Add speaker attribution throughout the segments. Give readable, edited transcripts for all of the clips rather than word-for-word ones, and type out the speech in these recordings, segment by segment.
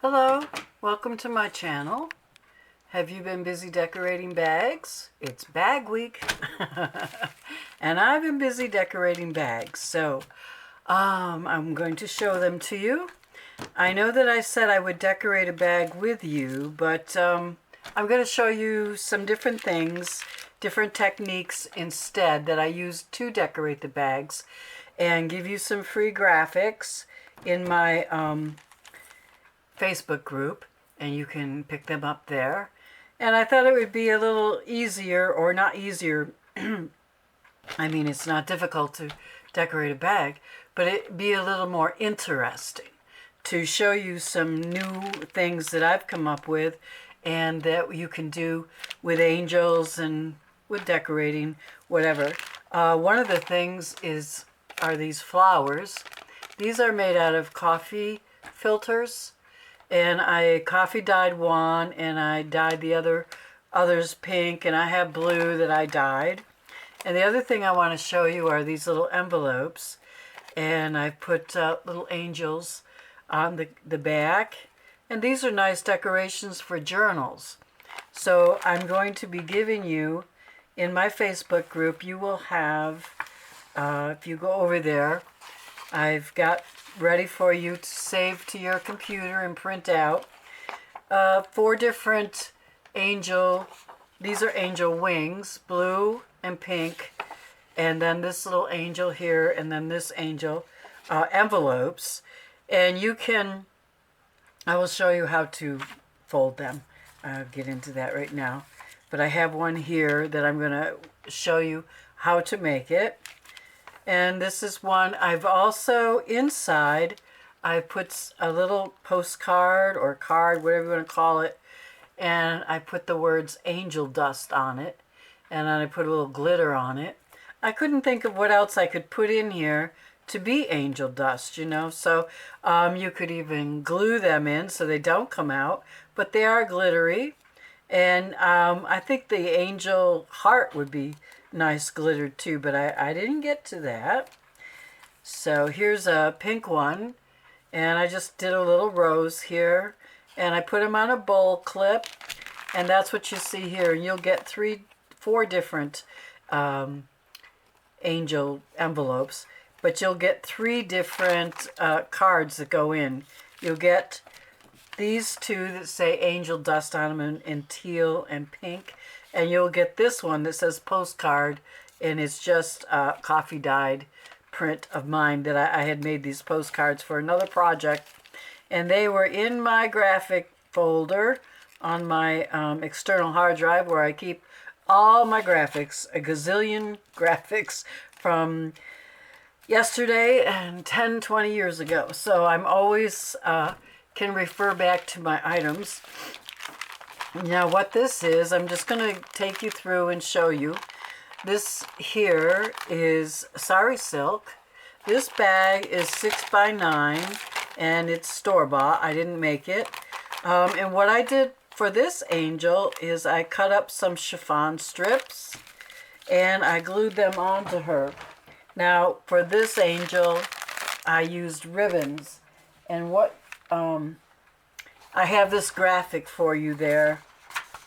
Speaker 1: Hello, welcome to my channel. Have you been busy decorating bags? It's bag week. And I've been busy decorating bags. So I'm going to show them to you. I know that I said I would decorate a bag with you, but I'm going to show you some different things, different techniques instead that I use to decorate the bags, and give you some free graphics in my Facebook group, and you can pick them up there. And I thought it would be a little easier, or not easier, I mean, it's not difficult to decorate a bag, but it'd be a little more interesting to show you some new things that I've come up with and that you can do with angels and with decorating, whatever. One of the things are these flowers. These are made out of coffee filters, and I coffee dyed one, and I dyed the others pink, and I have blue that I dyed. And the other thing I want to show you are these little envelopes, and I put little angels on the back, and these are nice decorations for journals. So I'm going to be giving you, in my Facebook group, you will have, if you go over there, I've got ready for you to save to your computer and print out 4 different angel, these are angel wings, blue and pink, and then this little angel here, and then this angel envelopes. And you can, I will show you how to fold them. I'll get into that right now, but I have one here that I'm going to show you how to make it. And this is one. I've also, inside, I put a little postcard or card, whatever you want to call it, and I put the words angel dust on it, and then I put a little glitter on it. I couldn't think of what else I could put in here to be angel dust, you know, so you could even glue them in so they don't come out, but they are glittery. And I think the angel heart would be nice glittered too, but I didn't get to that. So here's a pink one, and I just did a little rose here, and I put them on a bowl clip, and that's what you see here. And you'll get 4 different angel envelopes, but you'll get 3 different cards that go in. You'll get these 2 that say angel dust on them in teal and pink, and you'll get this one that says postcard, and it's just a coffee dyed print of mine that I had made these postcards for another project, and they were in my graphic folder on my external hard drive where I keep all my graphics, a gazillion graphics from yesterday and 10-20 years ago. So I'm always can refer back to my items. Now what this is, I'm just going to take you through and show you. This here is sari silk. This bag is 6 by 9, and it's store-bought. I didn't make it. And what I did for this angel is I cut up some chiffon strips, and I glued them onto her. Now for this angel, I used ribbons. And what I have this graphic for you there.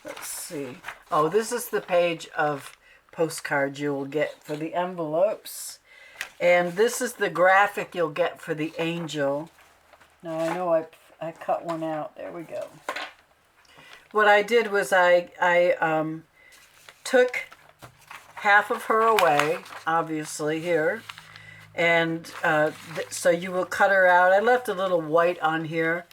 Speaker 1: Let's see. Oh, this is the page of postcards you will get for the envelopes. And this is the graphic you'll get for the angel. Now I know I cut one out. There we go. What I did was I took half of her away, obviously here. And so you will cut her out. I left a little white on here.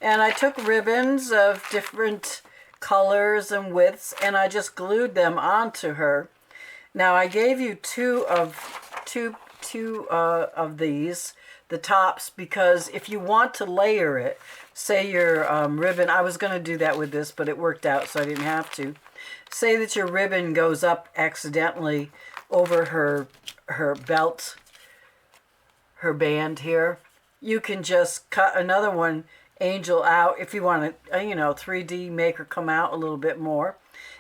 Speaker 1: And I took ribbons of different colors and widths, and I just glued them onto her. Now I gave you two of these, the tops, because if you want to layer it, say your ribbon, I was going to do that with this, but it worked out so I didn't have to. Say that your ribbon goes up accidentally over her belt, her band here. You can just cut another one angel out if you want to, 3D make her come out a little bit more,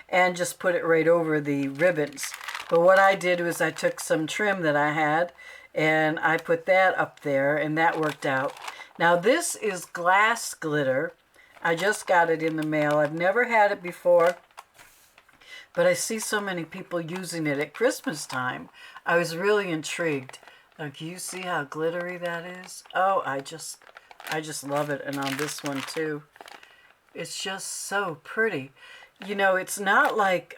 Speaker 1: and just put it right over the ribbons. But what I did was I took some trim that I had, and I put that up there, and that worked out. Now this is glass glitter, I just got it in the mail. I've never had it before, but I see so many people using it at Christmas time. I was really intrigued. Can you see how glittery that is? Oh, I just love it. And on this one too. It's just so pretty. You know, it's not like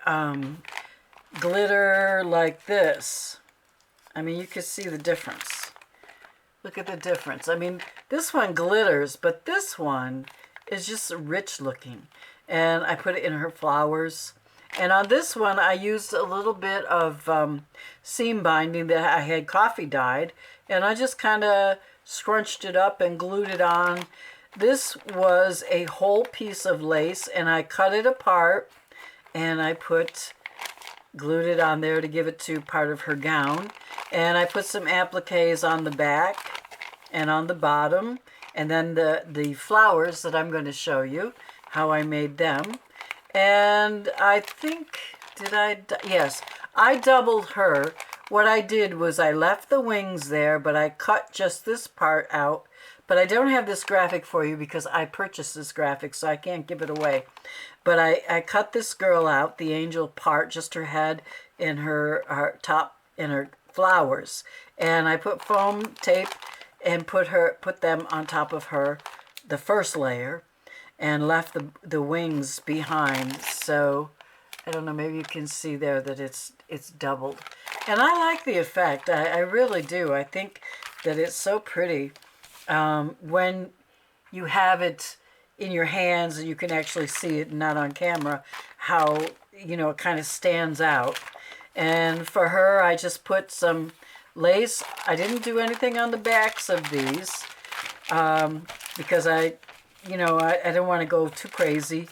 Speaker 1: glitter like this. I mean, you can see the difference. Look at the difference. I mean, this one glitters, but this one is just rich looking. And I put it in her flowers. And on this one, I used a little bit of seam binding that I had coffee dyed. And I just kind of scrunched it up and glued it on. This was a whole piece of lace, and I cut it apart. And I glued it on there to give it to part of her gown. And I put some appliques on the back and on the bottom. And then the flowers that I'm going to show you, how I made them. And I think, yes, I doubled her. What I did was I left the wings there, but I cut just this part out. But I don't have this graphic for you because I purchased this graphic, so I can't give it away. But I cut this girl out, the angel part, just her head and her top and her flowers. And I put foam tape and put them on top of her, the first layer, and left the wings behind. So I don't know, maybe you can see there that it's doubled. And I like the effect. I really do. I think that it's so pretty when you have it in your hands and you can actually see it, not on camera, how, you know, it kind of stands out. And for her, I just put some lace. I didn't do anything on the backs of these because I don't want to go too crazy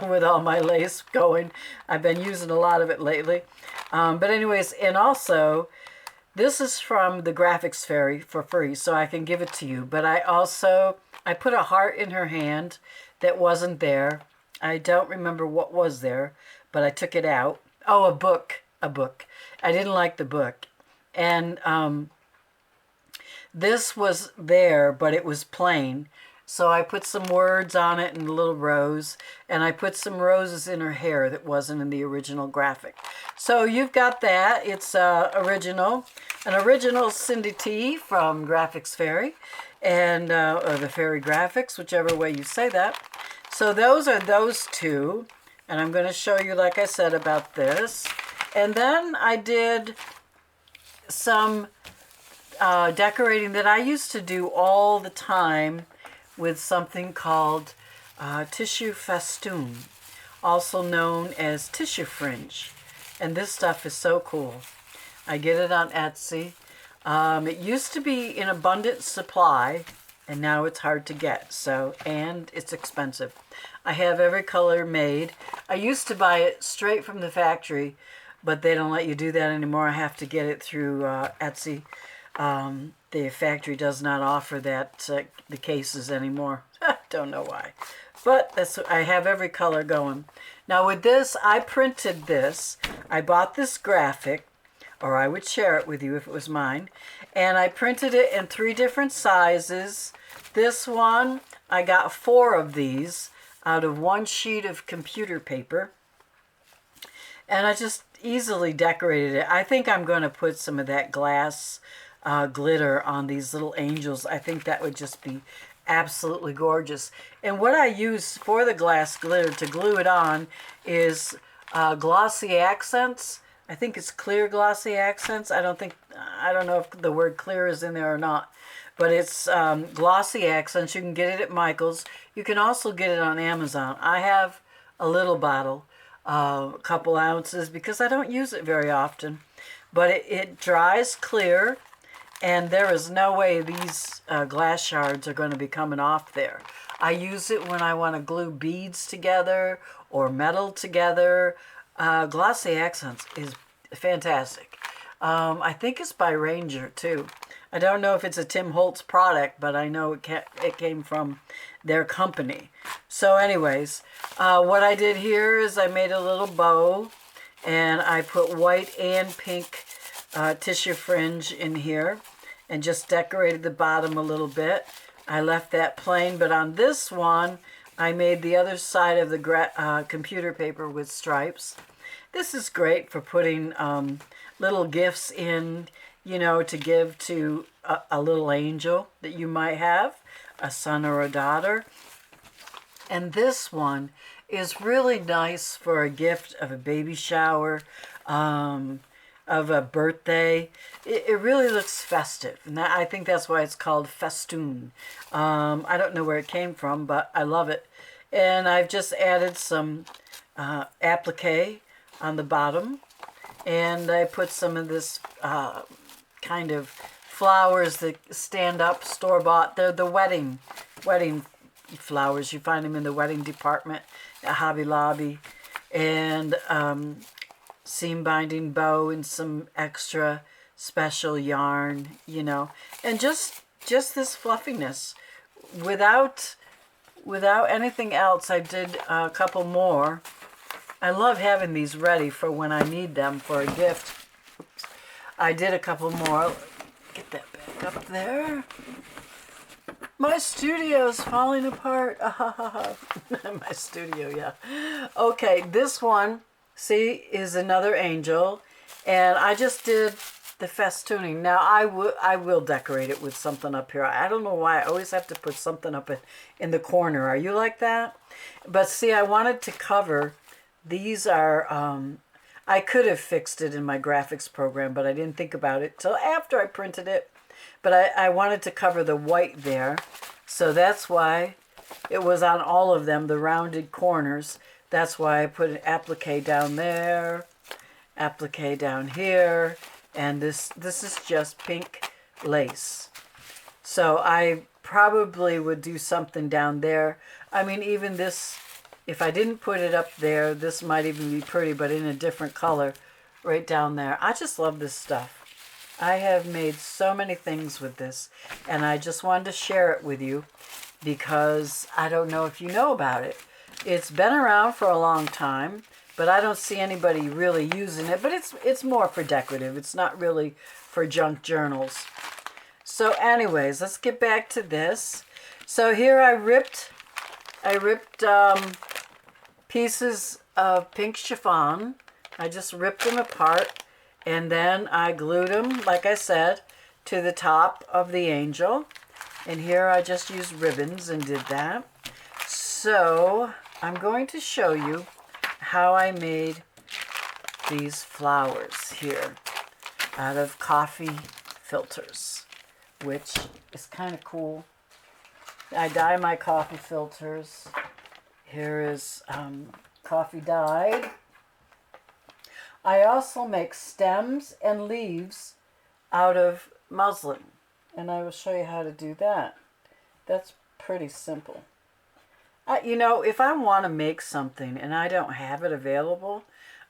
Speaker 1: with all my lace going. I've been using a lot of it lately. But anyways, and also, this is from the Graphics Fairy for free, so I can give it to you. But I put a heart in her hand that wasn't there. I don't remember what was there, but I took it out. Oh, a book. I didn't like the book. And this was there, but it was plain. So I put some words on it and a little rose. And I put some roses in her hair that wasn't in the original graphic. So you've got that. It's original. An original Cindy T from Graphics Fairy. And or the Fairy Graphics, whichever way you say that. So those are those two. And I'm going to show you, like I said, about this. And then I did some decorating that I used to do all the time with something called tissue festoon, also known as tissue fringe. And this stuff is so cool. I get it on Etsy. It used to be in abundant supply, and now it's hard to get. And it's expensive. I have every color made. I used to buy it straight from the factory, but they don't let you do that anymore. I have to get it through Etsy. The factory does not offer that the cases anymore. Don't know why. But I have every color going. Now with this, I printed this. I bought this graphic, or I would share it with you if it was mine. And I printed it in 3 different sizes. This one, I got 4 of these out of 1 sheet of computer paper. And I just easily decorated it. I think I'm going to put some of that glass glitter on these little angels. I think that would just be absolutely gorgeous. And what I use for the glass glitter to glue it on is glossy accents. I think it's clear glossy accents. I don't know if the word clear is in there or not, but it's glossy accents. You can get it at Michael's. You can also get it on Amazon. I have a little bottle, a couple ounces, because I don't use it very often, but it dries clear. And there is no way these glass shards are going to be coming off there. I use it when I want to glue beads together or metal together. Glossy Accents is fantastic. I think it's by Ranger too. I don't know if it's a Tim Holtz product, but I know it came from their company. So anyways, what I did here is I made a little bow, and I put white and pink tissue fringe in here and just decorated the bottom a little bit. I left that plain, but on this one, I made the other side of the computer paper with stripes. This is great for putting little gifts in, you know, to give to a little angel that you might have, a son or a daughter. And this one is really nice for a gift of a baby shower, of a birthday. It really looks festive, and I think that's why it's called festoon. I don't know where it came from, but I love it. And I've just added some applique on the bottom, and I put some of this kind of flowers that stand up, store-bought. They're the wedding flowers. You find them in the wedding department at Hobby Lobby. And seam binding bow and some extra special yarn, you know. And just this fluffiness. Without anything else, I did a couple more. I love having these ready for when I need them for a gift. I did a couple more. Get that back up there. My studio's falling apart. My studio, yeah. Okay, this one, see, is another angel. And I just did the festooning. Now, I will decorate it with something up here. I don't know why I always have to put something up in the corner. Are you like that? But see, I wanted to cover, these are, I could have fixed it in my graphics program, but I didn't think about it till after I printed it. But I wanted to cover the white there. So that's why it was on all of them, the rounded corners. That's why I put an applique down there, applique down here, and this is just pink lace. So I probably would do something down there. I mean, even this, if I didn't put it up there, this might even be pretty, but in a different color right down there. I just love this stuff. I have made so many things with this, and I just wanted to share it with you because I don't know if you know about it. It's been around for a long time, but I don't see anybody really using it. But it's more for decorative. It's not really for junk journals. So anyways, let's get back to this. So here I ripped pieces of pink chiffon. I just ripped them apart. And then I glued them, like I said, to the top of the angel. And here I just used ribbons and did that. So I'm going to show you how I made these flowers here out of coffee filters, which is kind of cool. I dye my coffee filters. Here is coffee dyed. I also make stems and leaves out of muslin, and I will show you how to do that. That's pretty simple. You know, if I want to make something and I don't have it available,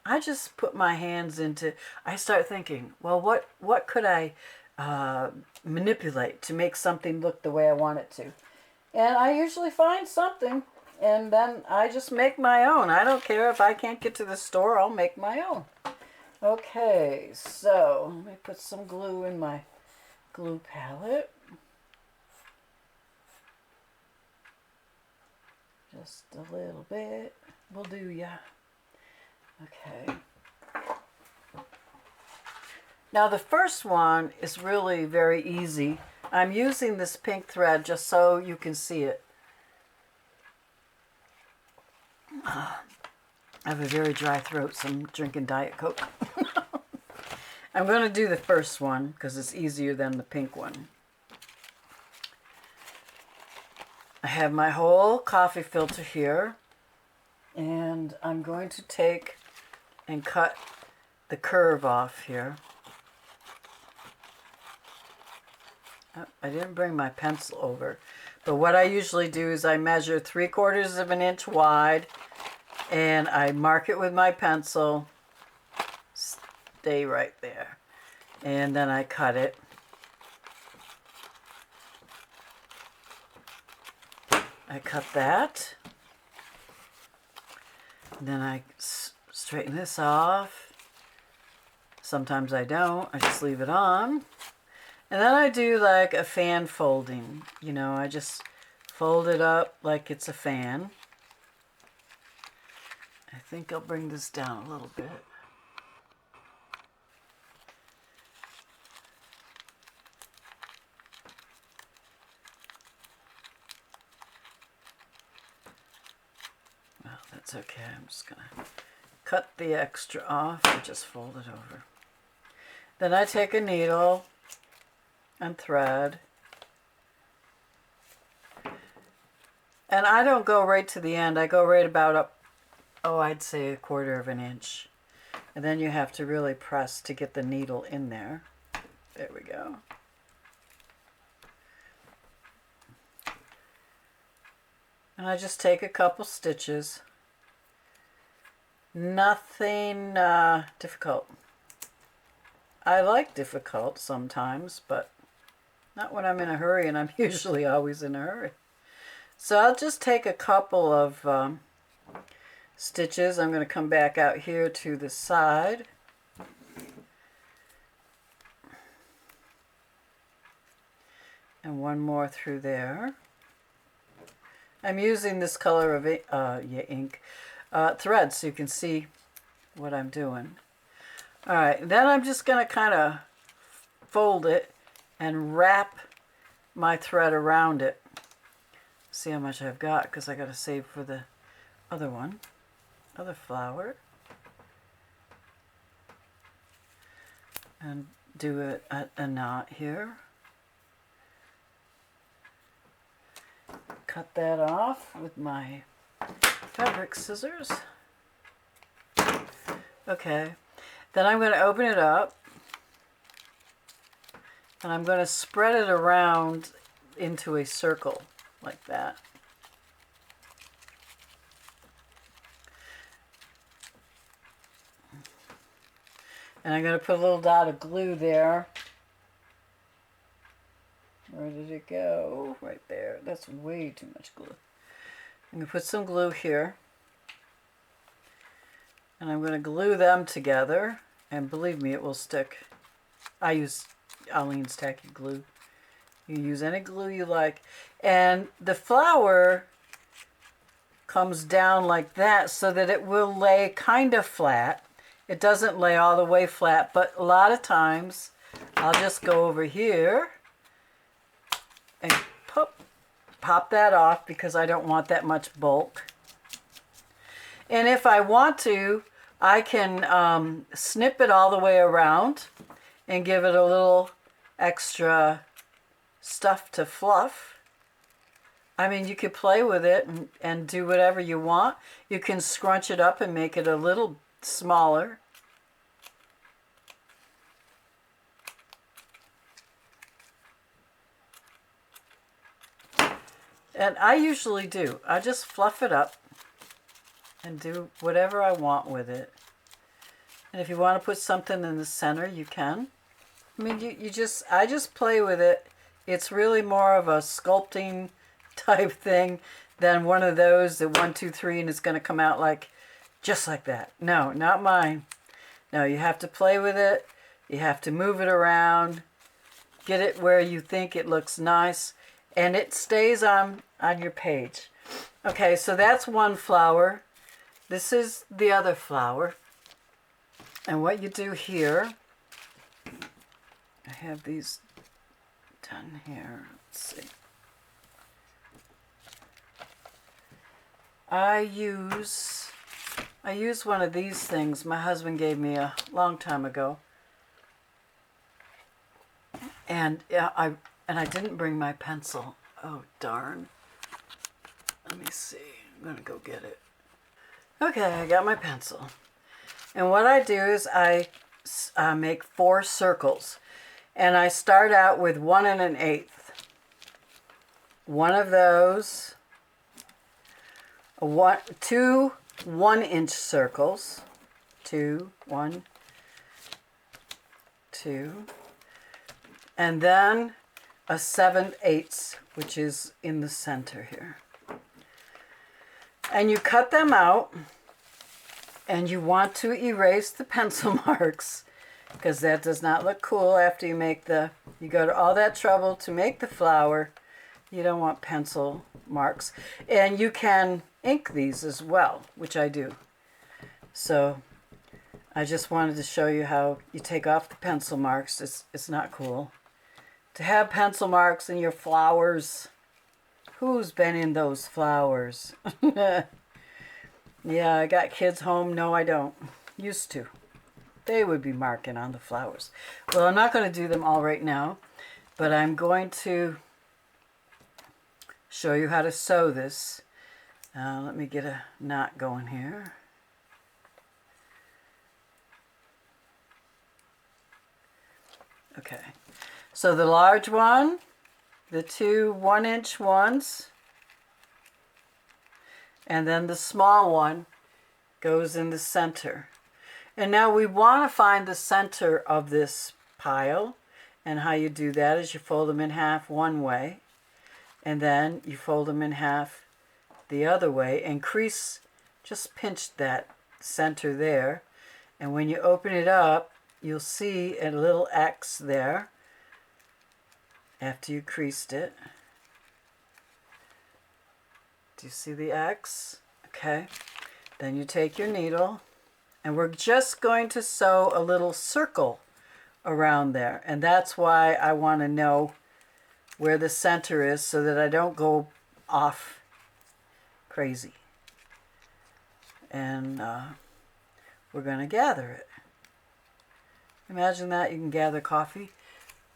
Speaker 1: I just put my hands into, I start thinking, well, what could I manipulate to make something look the way I want it to? And I usually find something, and then I just make my own. I don't care if I can't get to the store, I'll make my own. Okay, so let me put some glue in my glue palette. Just a little bit will do ya. Okay. Now the first one is really very easy. I'm using this pink thread just so you can see it. I have a very dry throat, so I'm drinking Diet Coke. I'm going to do the first one because it's easier than the pink one. I have my whole coffee filter here, and I'm going to take and cut the curve off here. Oh, I didn't bring my pencil over, but what I usually do is I measure 3/4 of an inch wide, and I mark it with my pencil. Stay right there. And then I cut it. I cut that. And then I straighten this off. Sometimes I don't. I just leave it on. And then I do like a fan folding. You know, I just fold it up like it's a fan. think I'll bring this down a little bit. Well, that's okay. I'm just going to cut the extra off and just fold it over. Then I take a needle and thread. And I don't go right to the end. I go right about up, I'd say 1/4 of an inch. And then you have to really press to get the needle in there. There we go. And I just take a couple stitches. Nothing difficult. I like difficult sometimes, but not when I'm in a hurry, and I'm usually always in a hurry. So I'll just take a couple of stitches. I'm going to come back out here to the side. And one more through there. I'm using this color of ink thread so you can see what I'm doing. All right, then I'm just going to kind of fold it and wrap my thread around it. See how much I've got, because I got to save for the other one, other flower. And do a knot here. Cut that off with my fabric scissors. Okay, then I'm going to open it up and I'm going to spread it around into a circle like that. And I'm going to put a little dot of glue there. Where did it go? Right there. That's way too much glue. I'm going to put some glue here. And I'm going to glue them together. And believe me, it will stick. I use Aleene's Tacky Glue. You use any glue you like. And the flower comes down like that so that it will lay kind of flat. It doesn't lay all the way flat, but a lot of times I'll just go over here and pop that off because I don't want that much bulk. And if I want to, I can snip it all the way around and give it a little extra stuff to fluff. I mean, you could play with it and do whatever you want. You can scrunch it up and make it a little smaller. And I usually do. I just fluff it up and do whatever I want with it. And if you want to put something in the center, you can. I mean, I just play with it. It's really more of a sculpting type thing than one of those that 1, 2, 3 and it's going to come out like just like that. No, not mine. No, you have to play with it. You have to move it around. Get it where you think it looks nice. And it stays on your page. Okay, so that's one flower. This is the other flower. And what you do here, I have these done here. Let's see. I use one of these things my husband gave me a long time ago. And I didn't bring my pencil. Oh, darn. Let me see. I'm going to go get it. Okay, I got my pencil. And what I do is I make 4 circles. And I start out with 1 1/8. One of those, 2 1-inch circles. 2, 1, 2. And then a 7/8, which is in the center here. And you cut them out, and you want to erase the pencil marks, because that does not look cool after you make you go to all that trouble to make the flower. You don't want pencil marks. And you can ink these as well, which I do. So I just wanted to show you how you take off the pencil marks. It's not cool to have pencil marks in your flowers. Who's been in those flowers? Yeah, I got kids home. No, I don't. Used to. They would be marking on the flowers. Well, I'm not going to do them all right now, but I'm going to show you how to sew this. Let me get a knot going here. Okay, so the large one, the two 1-inch ones, and then the small one goes in the center. And now we want to find the center of this pile. And how you do that is you fold them in half one way, and then you fold them in half the other way, and crease, just pinch that center there. And when you open it up, you'll see a little X there after you creased it. Do you see the X? Okay. Then you take your needle, and we're just going to sew a little circle around there. And that's why I want to know where the center is so that I don't go off crazy. And we're going to gather it. Imagine that you can gather coffee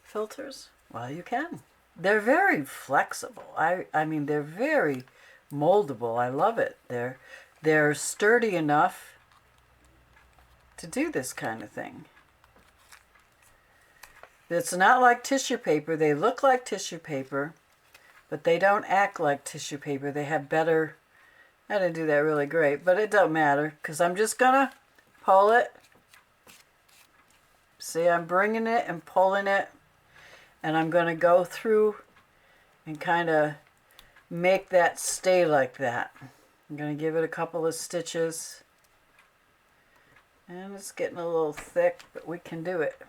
Speaker 1: filters. Well, you can. They're very flexible. I mean, they're very moldable. I love it. They're sturdy enough to do this kind of thing. It's not like tissue paper. They look like tissue paper, but they don't act like tissue paper. They have better... I didn't do that really great, but it don't matter because I'm just going to pull it. See, I'm bringing it and pulling it, and I'm going to go through and kind of make that stay like that. I'm going to give it a couple of stitches, and it's getting a little thick, but we can do it.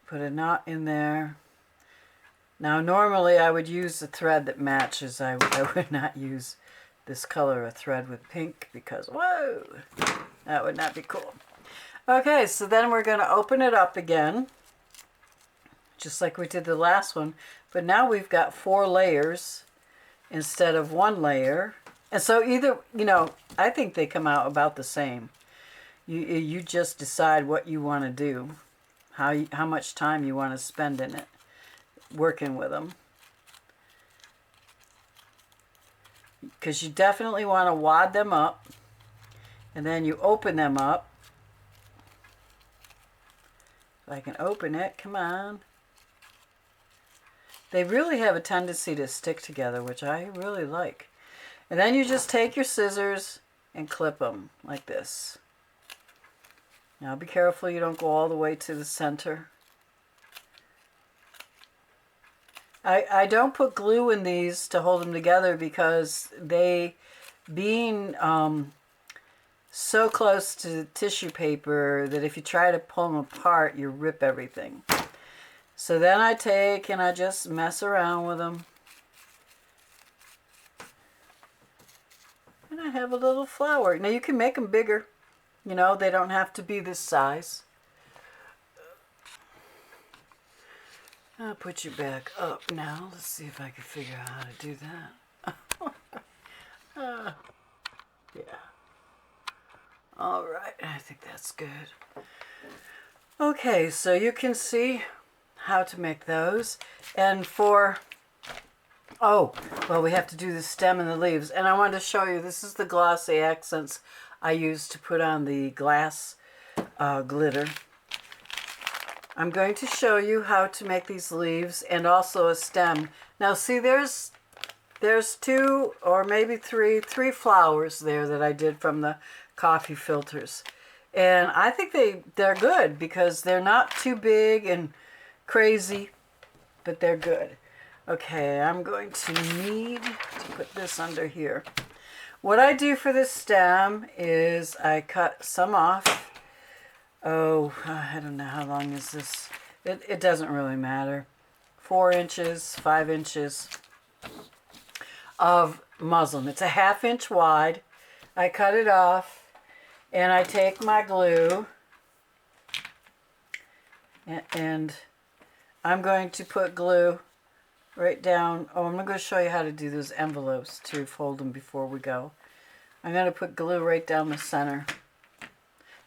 Speaker 1: Put a knot in there. Now normally I would use a thread that matches. I would not use this color of thread with pink because, whoa, that would not be cool. Okay, so then we're going to open it up again, just like we did the last one. But now we've got 4 layers instead of 1 layer. And so either, you know, I think they come out about the same. You just decide what you want to do, how much time you want to spend in it, working with them. Because you definitely want to wad them up, and then you open them up. If I can open it, come on. They really have a tendency to stick together, which I really like. And then you just take your scissors and clip them like this. Now be careful you don't go all the way to the center. I don't put glue in these to hold them together because they, being so close to tissue paper that if you try to pull them apart, you rip everything. So then I take and I just mess around with them. And I have a little flower. Now you can make them bigger. You know, they don't have to be this size. I'll put you back up now. Let's see if I can figure out how to do that. Yeah. All right, I think that's good. Okay, so you can see how to make those. And for, oh, well, we have to do the stem and the leaves. And I wanted to show you, this is the glossy accents I used to put on the glass glitter. I'm going to show you how to make these leaves and also a stem. Now see, there's 2 or maybe 3 flowers there that I did from the coffee filters. And I think they're good because they're not too big and crazy, but they're good. Okay, I'm going to need to put this under here. What I do for this stem is I cut some off. Oh, I don't know, how long is this? It doesn't really matter. 4 inches, 5 inches of muslin. It's a 1/2 inch wide. I cut it off and I take my glue and I'm going to put glue right down. Oh, I'm going to show you how to do those envelopes to fold them before we go. I'm going to put glue right down the center.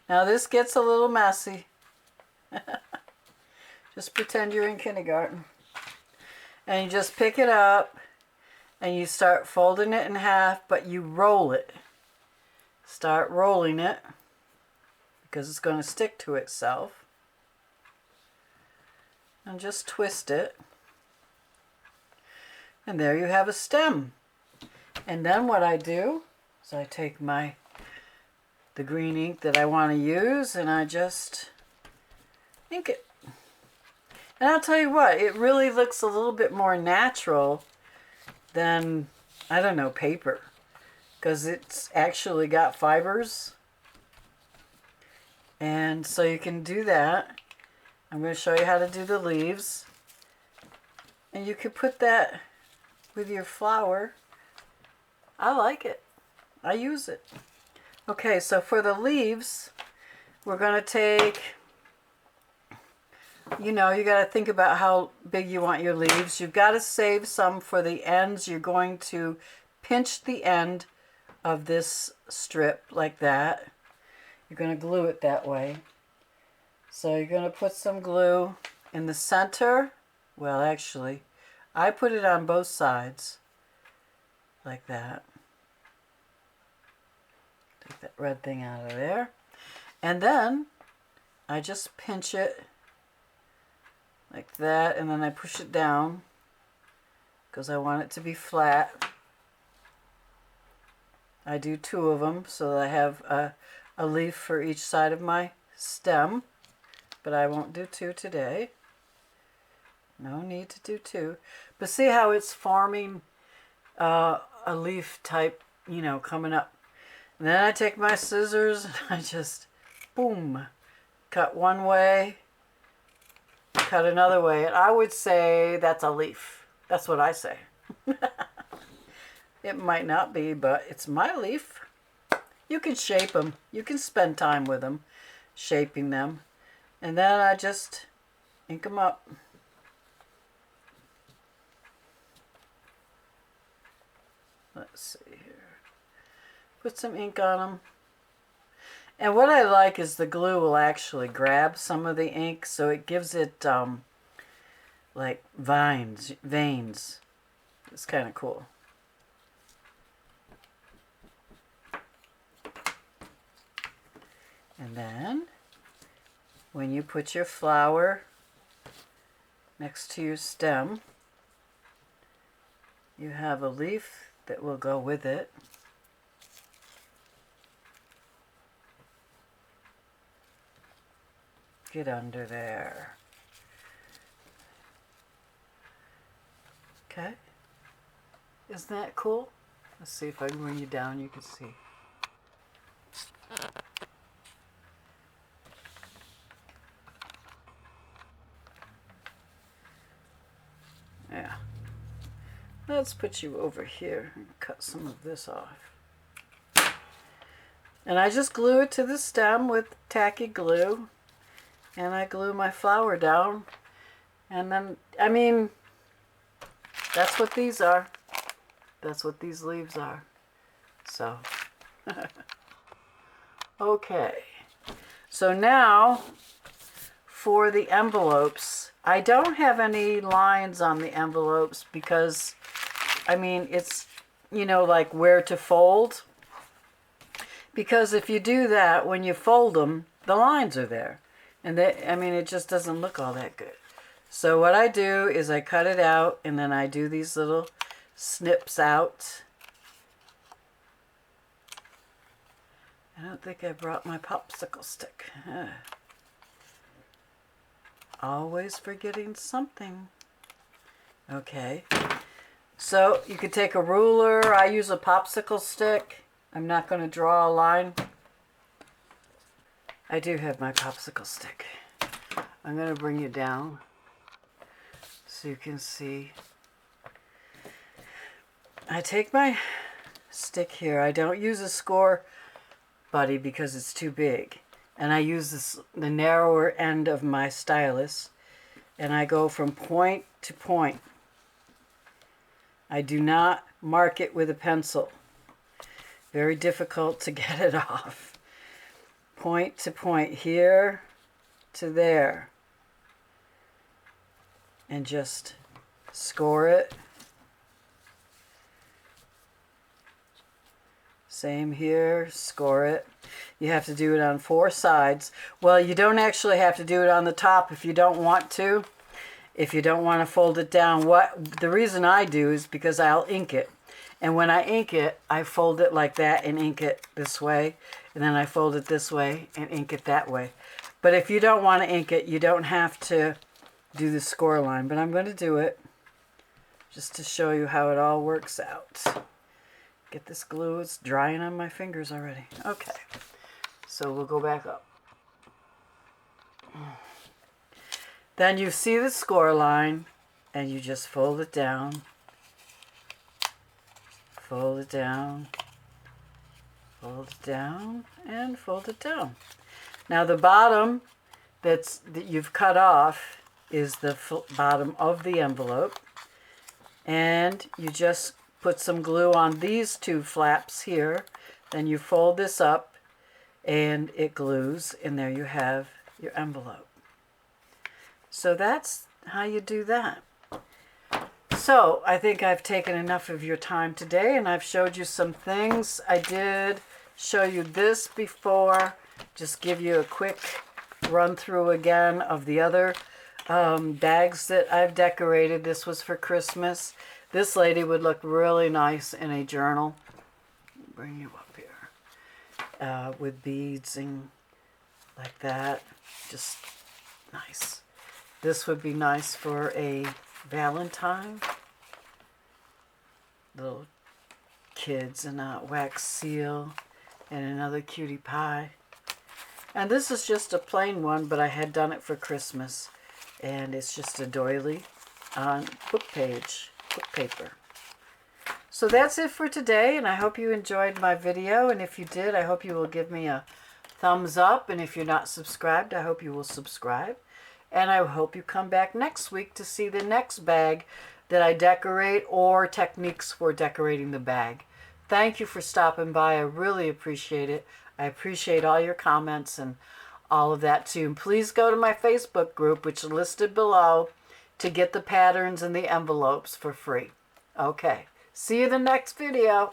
Speaker 1: Now this gets a little messy. Just pretend you're in kindergarten. And you just pick it up and you start folding it in half, but you roll it. Start rolling it because it's going to stick to itself. And just twist it. And there you have a stem. And then what I do is I take the green ink that I want to use and I just ink it. And I'll tell you what, it really looks a little bit more natural than, I don't know, paper. Because it's actually got fibers. And so you can do that. I'm going to show you how to do the leaves. And you could put that with your flower. I like it. I use it. Okay, so for the leaves, we're going to take, you know, you got to think about how big you want your leaves. You've got to save some for the ends. You're going to pinch the end of this strip like that. You're going to glue it that way. So you're going to put some glue in the center. Well, actually, I put it on both sides like that. Take that red thing out of there. And then I just pinch it like that, and then I push it down because I want it to be flat. I do 2 of them so that I have a leaf for each side of my stem, but I won't do 2 today. No need to do 2. But see how it's forming a leaf type, you know, coming up. And then I take my scissors and I just, boom, cut one way, cut another way. And I would say that's a leaf. That's what I say. It might not be, but it's my leaf. You can shape them. You can spend time with them, shaping them. And then I just ink them up. Let's see here. Put some ink on them. And what I like is the glue will actually grab some of the ink, so it gives it like veins. It's kind of cool. And then when you put your flower next to your stem, you have a leaf that will go with it. Get under there. Okay. Isn't that cool? Let's see if I can bring you down, you can see. Yeah. Let's put you over here and cut some of this off. And I just glue it to the stem with tacky glue. And I glue my flower down. And then, I mean, that's what these are. That's what these leaves are. So, okay. So now, for the envelopes, I don't have any lines on the envelopes because, I mean, it's, you know, like where to fold. Because if you do that, when you fold them, the lines are there. And I mean, it just doesn't look all that good. So what I do is I cut it out and then I do these little snips out. I don't think I brought my popsicle stick. Always forgetting something. Okay. So you could take a ruler. I use a popsicle stick. I'm not going to draw a line. I do have my popsicle stick. I'm going to bring you down so you can see. I take my stick here. I don't use a score buddy because it's too big. And I use the narrower end of my stylus. And I go from point to point. I do not mark it with a pencil. Very difficult to get it off. Point to point, here to there. And just score it. Same here, score it. You have to do it on 4 sides. Well, you don't actually have to do it on the top if you don't want to. If you don't want to fold it down, the reason I do is because I'll ink it. And when I ink it, I fold it like that and ink it this way. And then I fold it this way and ink it that way. But if you don't want to ink it, you don't have to do the score line. But I'm going to do it just to show you how it all works out. Get this glue. It's drying on my fingers already. Okay. So we'll go back up. Then you see the score line, and you just fold it down, fold it down, fold it down, and fold it down. Now the bottom that you've cut off is the bottom of the envelope, and you just put some glue on these 2 flaps here. Then you fold this up, and it glues, and there you have your envelope. So that's how you do that. So I think I've taken enough of your time today, and I've showed you some things. I did show you this before. Just give you a quick run through again of the other bags that I've decorated. This was for Christmas. This lady would look really nice in a journal. Bring you up here. With beads and like that. Just nice. This would be nice for a Valentine. Little kids and a wax seal and another cutie pie. And this is just a plain one, but I had done it for Christmas. And it's just a doily on book paper. So that's it for today, and I hope you enjoyed my video. And if you did, I hope you will give me a thumbs up. And if you're not subscribed, I hope you will subscribe. And I hope you come back next week to see the next bag that I decorate or techniques for decorating the bag. Thank you for stopping by. I really appreciate it. I appreciate all your comments and all of that too. And please go to my Facebook group, which is listed below, to get the patterns and the envelopes for free. Okay. See you in the next video.